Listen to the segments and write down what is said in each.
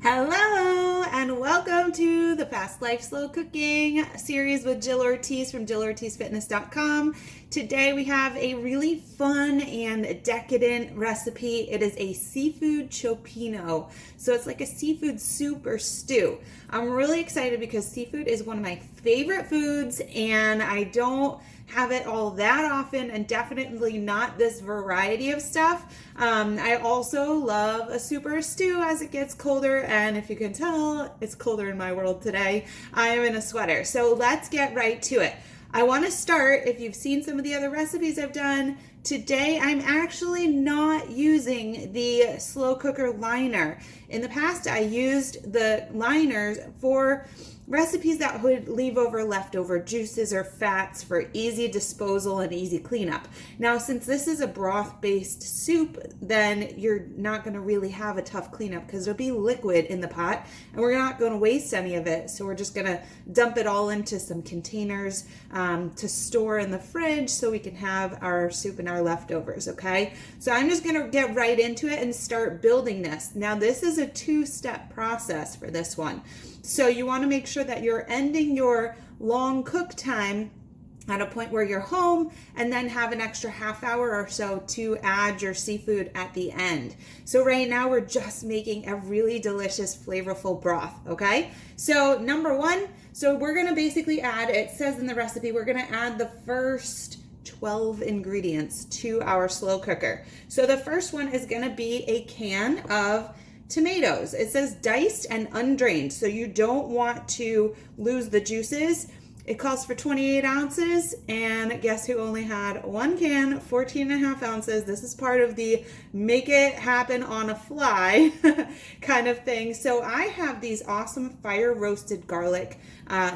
Hello and welcome to the Fast Life Slow Cooking series with Jill Ortiz from JillOrtizFitness.com. Today we have a really fun and decadent recipe. It is a seafood cioppino. So it's like a seafood soup or stew. I'm really excited because seafood is one of my favorite foods and I don't have it all that often, and definitely not this variety of stuff. I also love a soup or a stew as it gets colder, and if you can tell, it's colder in my world today. I am in a sweater, so let's get right to it. I want to start, if you've seen some of the other recipes I've done, today I'm actually not using the slow cooker liner. In the past, I used the liners for recipes that would leave over leftover juices or fats for easy disposal and easy cleanup. Now, since this is a broth-based soup, then you're not going to really have a tough cleanup because there'll be liquid in the pot and we're not going to waste any of it. So we're just going to dump it all into some containers to store in the fridge so we can have our soup and our leftovers, okay? So I'm just going to get right into it and start building this. Now, this is a two-step process for this one. So you want to make sure that you're ending your long cook time at a point where you're home and then have an extra half hour or so to add your seafood at the end. So right now we're just making a really delicious, flavorful broth, okay? So number one, so we're going to basically add, it says in the recipe, we're going to add the first 12 ingredients to our slow cooker. So the first one is going to be a can of tomatoes. It says diced and undrained, so you don't want to lose the juices. It calls for 28 ounces, and guess who only had one can, 14 and a half ounces. This is part of the make it happen on a fly kind of thing. So I have these awesome fire roasted garlic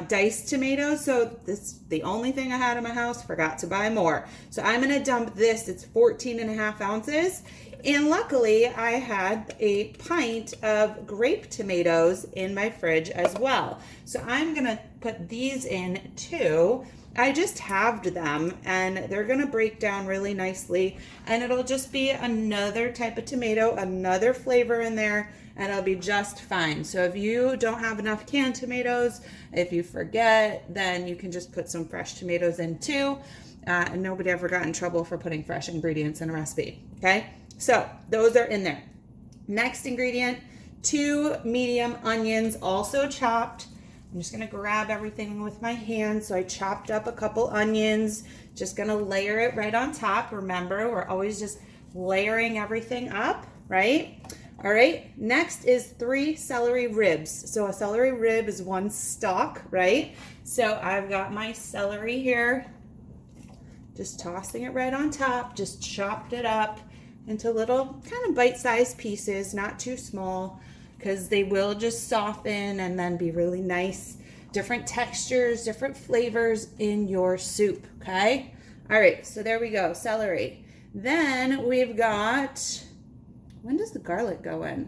diced tomatoes. So this is the only thing I had in my house, forgot to buy more. So I'm gonna dump this, it's 14 and a half ounces. And luckily, I had a pint of grape tomatoes in my fridge as well. So I'm gonna put these in too. I just halved them and they're gonna break down really nicely, and it'll just be another type of tomato, another flavor in there, and it'll be just fine. So if you don't have enough canned tomatoes, if you forget, then you can just put some fresh tomatoes in too. And nobody ever got in trouble for putting fresh ingredients in a recipe, okay? So those are in there. Next ingredient, 2 medium onions, also chopped. I'm just gonna grab everything with my hands. So I chopped up a couple onions, just gonna layer it right on top. Remember, we're always just layering everything up, right? All right, next is 3 celery ribs. So a celery rib is 1 stalk, right? So I've got my celery here, just tossing it right on top, just chopped it up into little kind of bite-sized pieces, not too small, because they will just soften and then be really nice, different textures, different flavors in your soup, okay? All right, so there we go, celery. Then we've got, when does the garlic go in?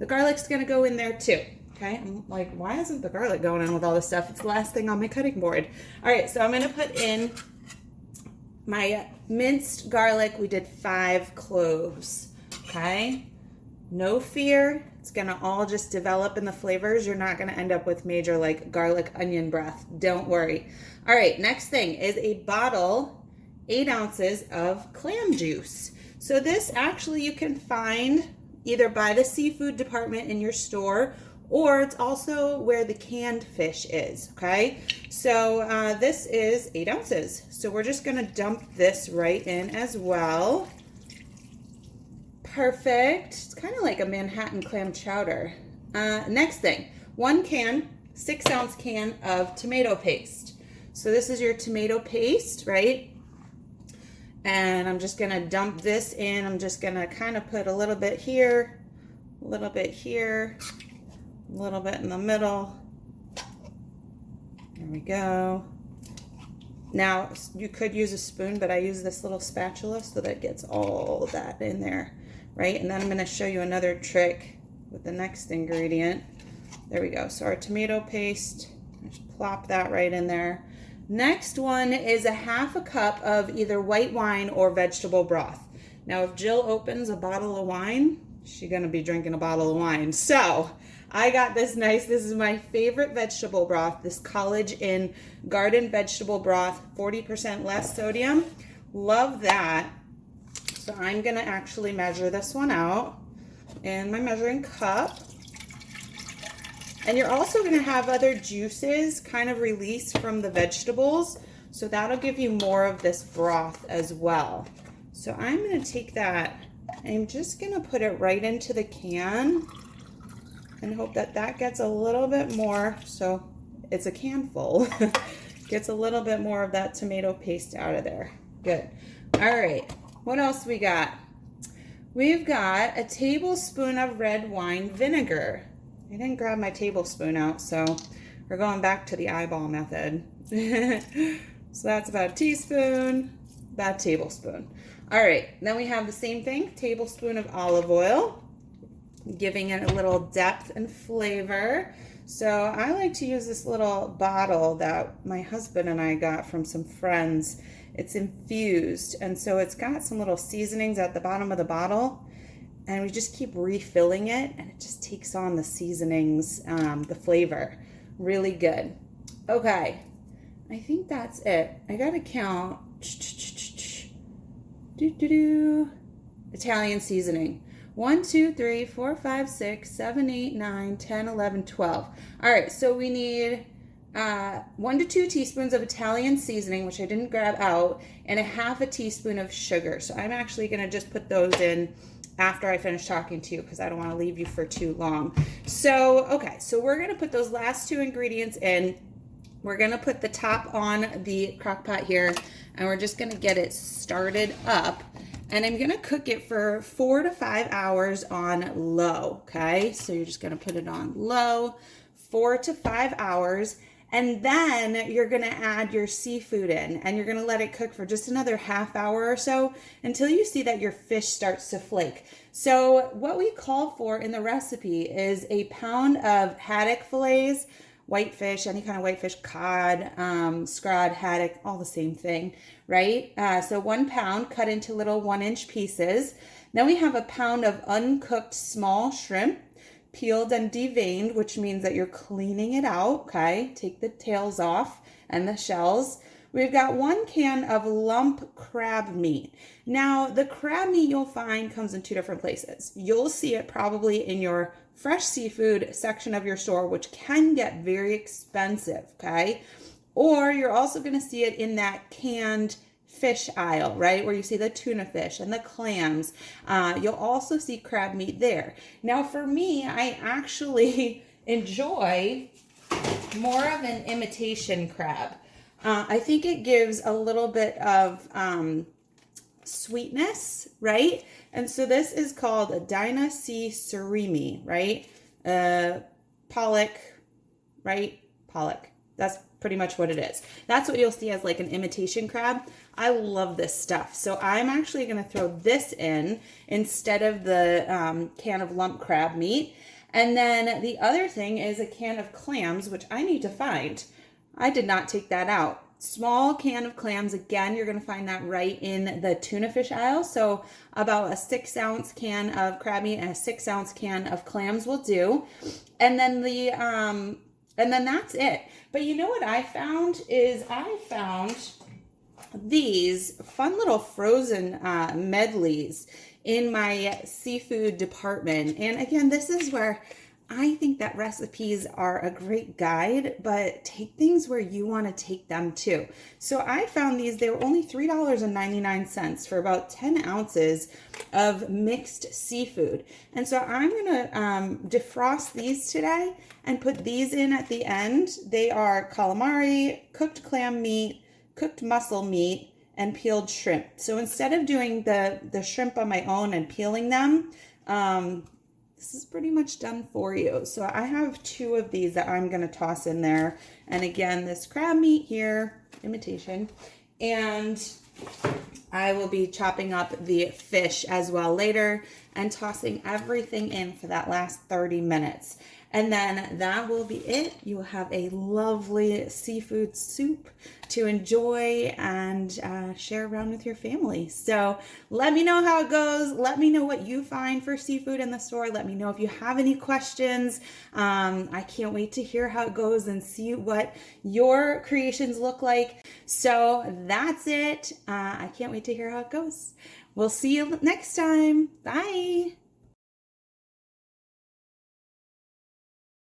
The garlic's gonna go in there too, okay? I'm like, why isn't the garlic going in with all this stuff? It's the last thing on my cutting board. All right, so I'm gonna put in my minced garlic. We did 5 cloves, okay? No fear, it's gonna all just develop in the flavors. You're not gonna end up with major like garlic onion breath, don't worry. All right, next thing is a bottle, 8 ounces of clam juice. So this actually you can find either by the seafood department in your store, or it's also where the canned fish is, okay? So this is 8 ounces. So we're just gonna dump this right in as well. Perfect. It's kind of like a Manhattan clam chowder. Next thing, 1 can, 6 ounce can of tomato paste. So this is your tomato paste, right? And I'm just gonna dump this in. I'm just gonna kind of put a little bit here, a little bit here, a little bit in the middle. There we go. Now, you could use a spoon, but I use this little spatula so that it gets all that in there, right? And then I'm gonna show you another trick with the next ingredient. There we go. So our tomato paste, just plop that right in there. Next one is a half a cup of either white wine or vegetable broth. Now, if Jill opens a bottle of wine, she's gonna be drinking a bottle of wine. So I got this this is my favorite vegetable broth, this College Inn garden vegetable broth, 40% less sodium. Love that. So I'm gonna actually measure this one out in my measuring cup. And you're also gonna have other juices kind of released from the vegetables, so that'll give you more of this broth as well. So I'm gonna take that, I'm just gonna put it right into the can and hope that that gets a little bit more, so it's a can full, gets a little bit more of that tomato paste out of there. Good. All right, what else we got? We've got a tablespoon of red wine vinegar. I didn't grab my tablespoon out, so we're going back to the eyeball method. So that's about a teaspoon, about a tablespoon. All right, then we have the same thing, tablespoon of olive oil, giving it a little depth and flavor. So I like to use this little bottle that my husband and I got from some friends. It's infused, and so it's got some little seasonings at the bottom of the bottle, and we just keep refilling it, and it just takes on the seasonings, the flavor. Really good. Okay, I think that's it. I gotta count. Italian seasoning. 1, 2, 3, 4, 5, 6, 7, 8, 9, 10, 11, 12. All right, so we need 1 to 2 teaspoons of Italian seasoning, which I didn't grab out, and a half a teaspoon of sugar. So I'm actually gonna just put those in after I finish talking to you because I don't wanna leave you for too long. So, okay, so we're gonna put those last 2 ingredients in. We're gonna put the top on the crock pot here, and we're just gonna get it started up. And I'm gonna cook it for 4 to 5 hours on low, okay? So you're just gonna put it on low, 4 to 5 hours, and then you're gonna add your seafood in, and you're gonna let it cook for just another half hour or so until you see that your fish starts to flake. So what we call for in the recipe is a pound of haddock fillets, whitefish, any kind of whitefish, cod, scrod, haddock, all the same thing, right? So 1 pound cut into little 1-inch pieces. Then we have a pound of uncooked small shrimp, peeled and deveined, which means that you're cleaning it out, okay? Take the tails off and the shells. We've got 1 can of lump crab meat. Now, the crab meat you'll find comes in 2 different places. You'll see it probably in your fresh seafood section of your store, which can get very expensive, okay? Or you're also gonna see it in that canned fish aisle, right? Where you see the tuna fish and the clams. You'll also see crab meat there. Now for me, I actually enjoy more of an imitation crab. I think it gives a little bit of sweetness, right? And so this is called a Dinah C. surimi, right? Pollock, right? Pollock. That's pretty much what it is. That's what you'll see as like an imitation crab. I love this stuff. So I'm actually going to throw this in instead of the can of lump crab meat. And then the other thing is a can of clams, which I need to find. I did not take that out. Small can of clams. Again, you're going to find that right in the tuna fish aisle. So about a 6-ounce can of crab meat and a 6-ounce can of clams will do. And then that's it. But you know what I found is I found these fun little frozen medleys in my seafood department. And again, this is where I think that recipes are a great guide, but take things where you want to take them too. So I found these, they were only $3.99 for about 10 ounces of mixed seafood. And so I'm going to defrost these today and put these in at the end. They are calamari, cooked clam meat, cooked mussel meat, and peeled shrimp. So instead of doing the shrimp on my own and peeling them, this is pretty much done for you. So I have 2 of these that I'm going to toss in there. And again, this crab meat here, imitation, and I will be chopping up the fish as well later and tossing everything in for that last 30 minutes. And then that will be it. You will have a lovely seafood soup to enjoy and share around with your family. So let me know how it goes. Let me know what you find for seafood in the store. Let me know if you have any questions. I can't wait to hear how it goes and see what your creations look like. So that's it. I can't wait to hear how it goes. We'll see you next time. Bye.